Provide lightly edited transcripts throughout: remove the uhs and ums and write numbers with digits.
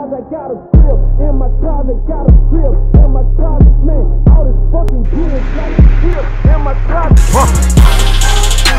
closet got a crib. In my closet got a crib. In my closet, man, all this fucking gear is like a crib. In my closet.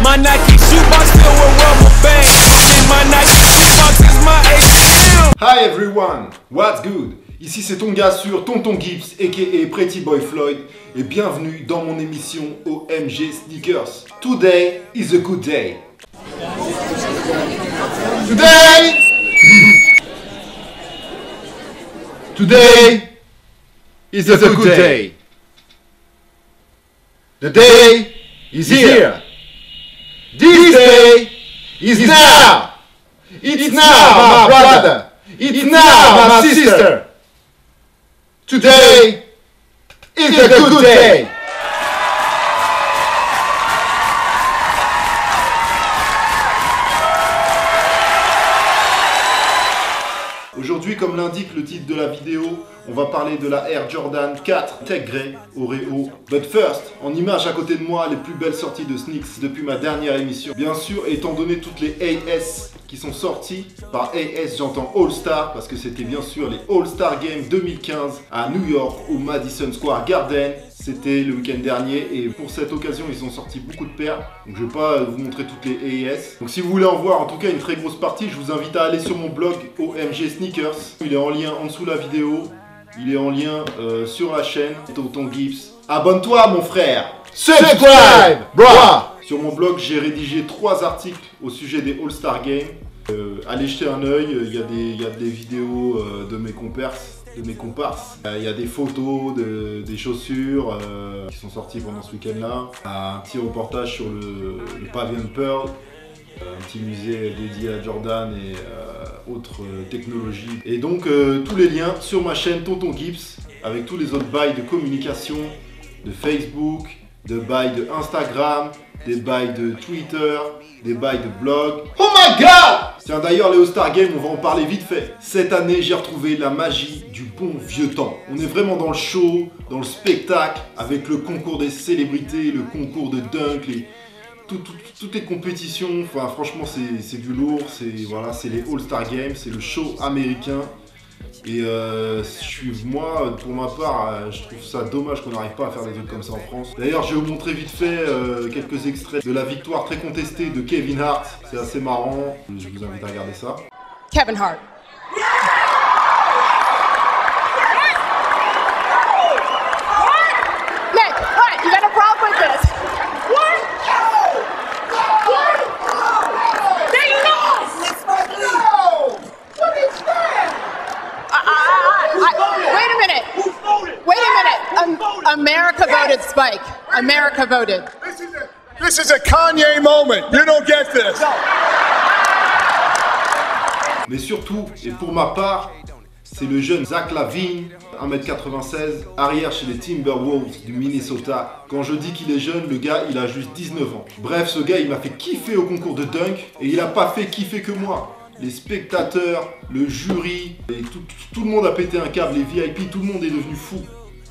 My Nike shoebox filled with rubber bands. And my Nike shoebox is my ATM. Hi everyone, what's good? Ici c'est ton gars sur Tonton Gibbs aka Pretty Boy Floyd et bienvenue dans mon émission OMG Sneakers. Today is a good day. Today is a good day. The day is here. This day is now. It's now, my brother. It's now, my sister. Today is a good day. Aujourd'hui, comme l'indique le titre de la vidéo, on va parler de la Air Jordan 4 Tech Grey Oreo. But first, en image à côté de moi, les plus belles sorties de sneaks depuis ma dernière émission. Bien sûr, étant donné toutes les AS qui sont sorties, par AS j'entends All Star, parce que c'était bien sûr les All Star Games 2015 à New York au Madison Square Garden. C'était le week-end dernier et pour cette occasion ils ont sorti beaucoup de paires. Donc je vais pas vous montrer toutes les AS. Donc si vous voulez en voir en tout cas une très grosse partie, je vous invite à aller sur mon blog OMG Sneakers. Il est en lien en dessous de la vidéo. Il est en lien sur la chaîne Tonton Gibbs. Abonne-toi mon frère. Subscribe bro. Sur mon blog j'ai rédigé 3 articles au sujet des All-Star Games. Allez jeter un œil, il y a des vidéos de mes comparses. Il y a des photos, des chaussures qui sont sorties pendant ce week-end-là. Un petit reportage sur le Pavilion Pearl, un petit musée dédié à Jordan et autres technologies. Et donc tous les liens sur ma chaîne Tonton Gibbs avec tous les autres bails de communication, de Facebook, de bails de Instagram, des bails de Twitter, des bails de blog. Oh my god! Tiens d'ailleurs les All-Star Games, on va en parler vite fait. Cette année j'ai retrouvé la magie du bon vieux temps. On est vraiment dans le show, dans le spectacle, avec le concours des célébrités, le concours de dunk, toutes les compétitions. Enfin franchement c'est du lourd, c'est les All-Star Games, c'est le show américain. Et moi, pour ma part, je trouve ça dommage qu'on n'arrive pas à faire des trucs comme ça en France. D'ailleurs, je vais vous montrer vite fait quelques extraits de la victoire très contestée de Kevin Hart. C'est assez marrant, je vous invite à regarder ça. Kevin Hart. Nick, what? You got a problem with this? What? They lost! What is that? Wait a minute. America voted Spike. America voted. This is a Kanye moment. You don't get this. Mais surtout, et pour ma part, c'est le jeune Zach LaVine, 1m96, arrière chez les Timberwolves du Minnesota. Quand je dis qu'il est jeune, le gars, il a juste 19 ans. Bref, ce gars, il m'a fait kiffer au concours de dunk et il a pas fait kiffer que moi. Les spectateurs, le jury, et tout le monde a pété un câble, les VIP, tout le monde est devenu fou.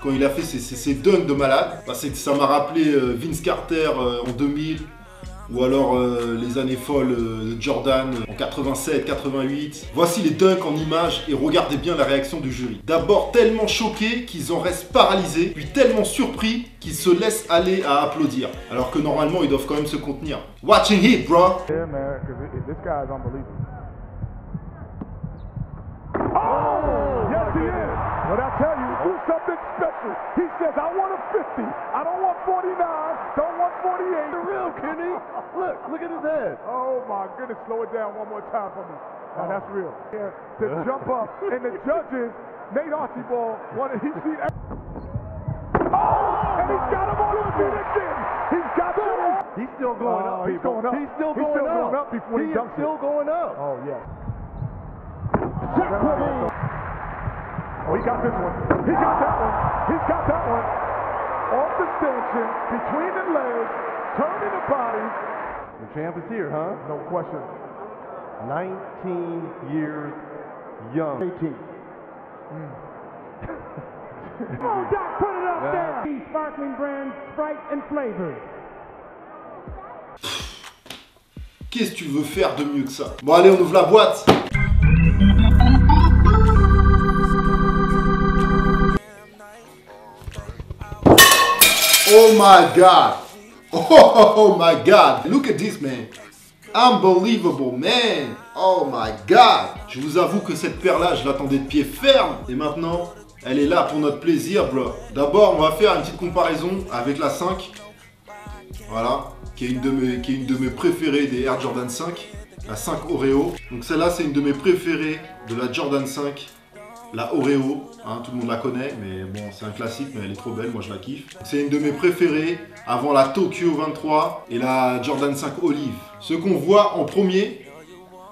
Quand il a fait ses dunks de malade, ça m'a rappelé Vince Carter en 2000, ou alors les années folles de Jordan en 87, 88. Voici les dunks en images et regardez bien la réaction du jury. D'abord tellement choqués qu'ils en restent paralysés, puis tellement surpris qu'ils se laissent aller à applaudir. Alors que normalement ils doivent quand même se contenir. Watching it, bro! Yeah, man, because this guy is unbelievable. Yes, he is. But I tell you, do something special. He says, I want a 50. I don't want 49. Don't want 48. The real Kenny. Look at his head. Oh, my goodness. Slow it down one more time for me. Now, that's real. Yeah, to jump up. And the judges, Nate Archibald, wanted, he see. Oh, and he's got him on his feet again. He's got him. He's still going up. He's going up. He's still going up before he dunks still going up. Oh, yeah. Oh, he got this one. He got that one. He's got that one. Off the stanchion, between the legs, turning the body. The champ is here, huh? No question. 19 years young. 18. Oh, Doc, put it up there. These sparkling brands, Sprite and flavors. Qu'est-ce que tu veux faire de mieux que ça? Bon allez, on ouvre la boîte. Oh my god. Oh my god. Look at this, man. Unbelievable, man. Oh my god. Je vous avoue que cette paire-là, je l'attendais de pied ferme. Et maintenant, elle est là pour notre plaisir, bro. D'abord, on va faire une petite comparaison avec la 5. Voilà. Qui est une de mes préférées des Air Jordan 5. La 5 Oreo. Donc celle-là, c'est une de mes préférées de la Jordan 5. La Oreo, hein, tout le monde la connaît, mais bon, c'est un classique, mais elle est trop belle, moi je la kiffe. C'est une de mes préférées, avant la Tokyo 23 et la Jordan 5 Olive. Ce qu'on voit en premier,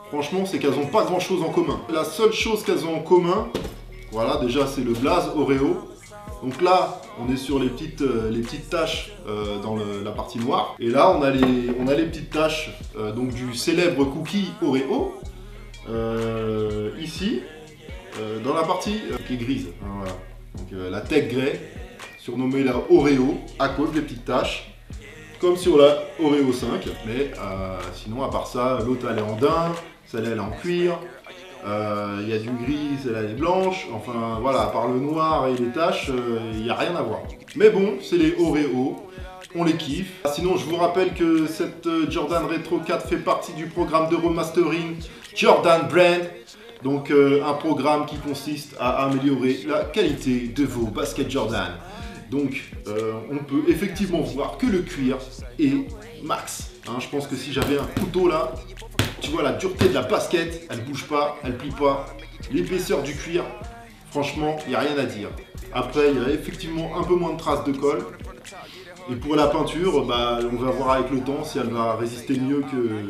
franchement, c'est qu'elles n'ont pas grand chose en commun. La seule chose qu'elles ont en commun, voilà, déjà c'est le blaze Oreo. Donc là, on est sur les petites taches dans la partie noire. Et là, on a les petites taches donc du célèbre cookie Oreo, ici. Dans la partie qui est grise, hein, voilà. Donc la Tech Grey, surnommée la Oreo, à cause des petites taches, comme sur la Oreo 5. Mais sinon, à part ça, l'autre elle est en daim, celle-là elle est en cuir, il y a du gris, celle-là elle est blanche. Enfin voilà, à part le noir et les taches, il n'y a rien à voir. Mais bon, c'est les Oreo, on les kiffe. Sinon, je vous rappelle que cette Jordan Retro 4 fait partie du programme de remastering Jordan Brand. Donc un programme qui consiste à améliorer la qualité de vos baskets Jordan. Donc on peut effectivement voir que le cuir est max. Hein, je pense que si j'avais un couteau là, tu vois la dureté de la basket, elle bouge pas, elle plie pas. L'épaisseur du cuir, franchement, il n'y a rien à dire. Après, il y a effectivement un peu moins de traces de colle. Et pour la peinture, bah, on va voir avec le temps si elle va résister mieux que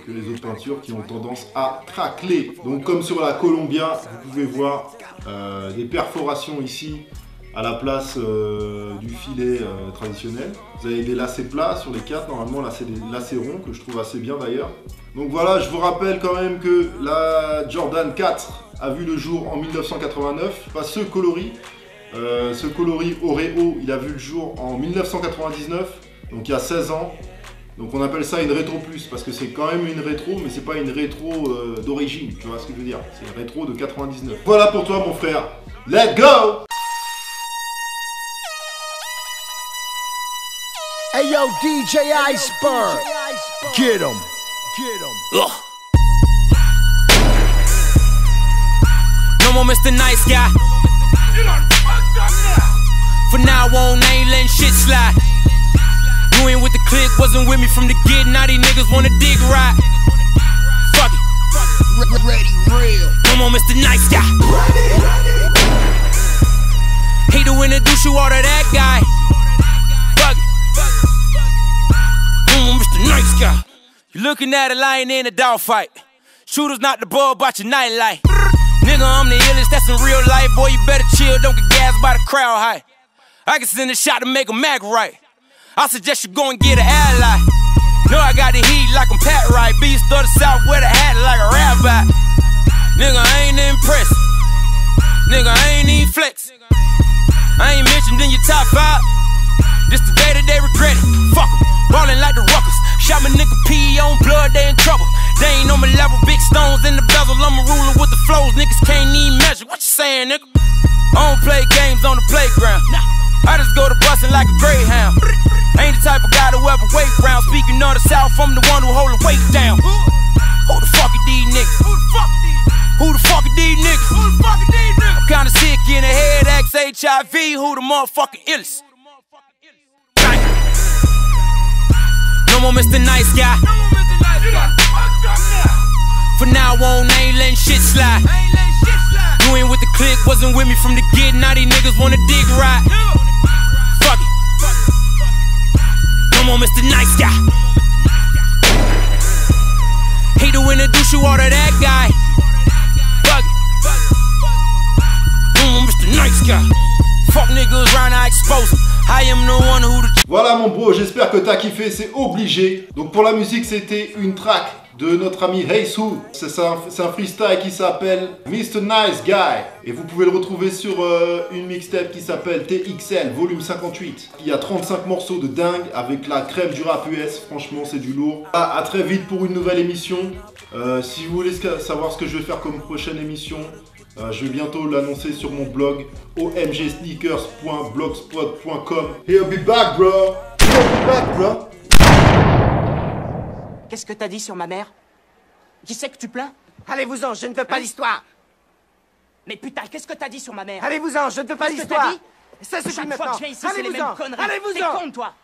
les autres peintures qui ont tendance à craqueler. Donc comme sur la Columbia, vous pouvez voir des perforations ici à la place du filet traditionnel. Vous avez des lacets plats sur les 4, normalement là c'est des lacets ronds que je trouve assez bien d'ailleurs. Donc voilà, je vous rappelle quand même que la Jordan 4 a vu le jour en 1989, pas ce coloris. Ce coloris Oreo, il a vu le jour en 1999, donc il y a 16 ans. Donc on appelle ça une rétro plus parce que c'est quand même une rétro, mais c'est pas une rétro d'origine, tu vois ce que je veux dire. C'est une rétro de 99. Voilà pour toi mon frère. Let's go! Hey yo, DJ Iceberg, get him, get him. Ugh. No more Mr. Nice Guy. For now on, I ain't letting shit slide. You ain't with the clique, wasn't with me from the get. Now these niggas wanna dig right. Fuck it. Ready, real. No more Mr. Nice Guy. Hate to introduce you all to that guy. Fuck it. No more Mr. Nice Guy. You're looking at a lion in a dogfight. Shooters not the ball, about your nightlight. Nigga, I'm the illest, that's in real life. Boy, you better chill, don't get gassed by the crowd high. I can send a shot to make a Mac right. I suggest you go and get an ally. Know I got the heat like I'm Pat Wright. Beast of the South with a hat like a rabbi. Nigga, I ain't impressed. Nigga, I ain't even flex. I ain't mentioned in your top 5. This the day that they regret it. Fuck 'em, ballin' like the Ruckers. Shot my nigga P on blood, they in trouble. They ain't on my level, big stones in the bezel. I'm a ruler with the flows, niggas can't even measure. What you saying, nigga? I don't play games on the playground. I just go to bustin' like a greyhound. Ain't the type of guy to ever wait round. Speaking of the South, I'm the one who hold the weight down. Who the fuck are these niggas? Who the fuck are these niggas? I'm kinda sick in the head, ex-HIV. Who the motherfucking illest? No more Mr. Nice Guy. For now on, I ain't letting shit slide. You ain't with the clique, wasn't with me from the get. Now these niggas wanna dig right. Fuck it. No more Mr. Nice Guy. Hate to introduce you all to that guy. Fuck it. No more Mr. Nice Guy. Fuck niggas round, I expose them. I am the one who the... Voilà mon bro, j'espère que t'as kiffé, c'est obligé. Donc pour la musique, c'était une track de notre ami Heisu. C'est un freestyle qui s'appelle Mr. Nice Guy. Et vous pouvez le retrouver sur une mixtape qui s'appelle TXL, volume 58. Il y a 35 morceaux de dingue avec la crème du rap US. Franchement, c'est du lourd. À très vite pour une nouvelle émission. Si vous voulez savoir ce que je vais faire comme prochaine émission, Je vais bientôt l'annoncer sur mon blog omgsneakers.blogspot.com. He'll be back, bro. He'll be back, bro. Qu'est-ce que t'as dit sur ma mère? Qui c'est que tu plains? Allez-vous-en, je ne veux pas l'histoire. Mais putain, qu'est-ce que t'as dit sur ma mère? Allez-vous-en, je ne veux pas l'histoire. Ça suffit maintenant. Chaque fois que je viens ici, c'est les mêmes conneries. Allez-vous-en. T'es con, toi.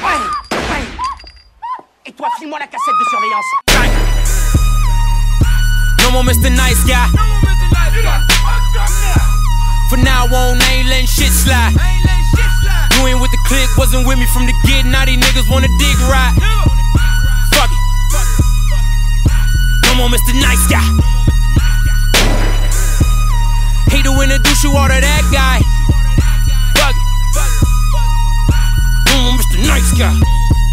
Ouais. Et toi, file-moi la cassette de surveillance. No more Mr. Nice Guy. For now on, I ain't letting shit slide. You ain't with the clique, wasn't with me from the get. Now these niggas wanna dig right. Fuck it. No more Mr. Nice Guy. Hate to introduce you all to that guy. Fuck it. No more Mr. Nice Guy.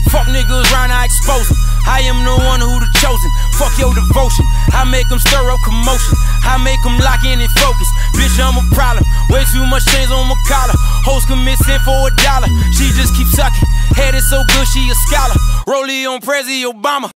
Fuck niggas round, I expose them. I am the one who the chosen. Fuck your devotion. I make them stir up commotion. I make them lock in and focus. Bitch, I'm a problem. Way too much chains on my collar. Hoes commit sin for $1. She just keep sucking. Head is so good, she a scholar. Rollie on Prezi Obama.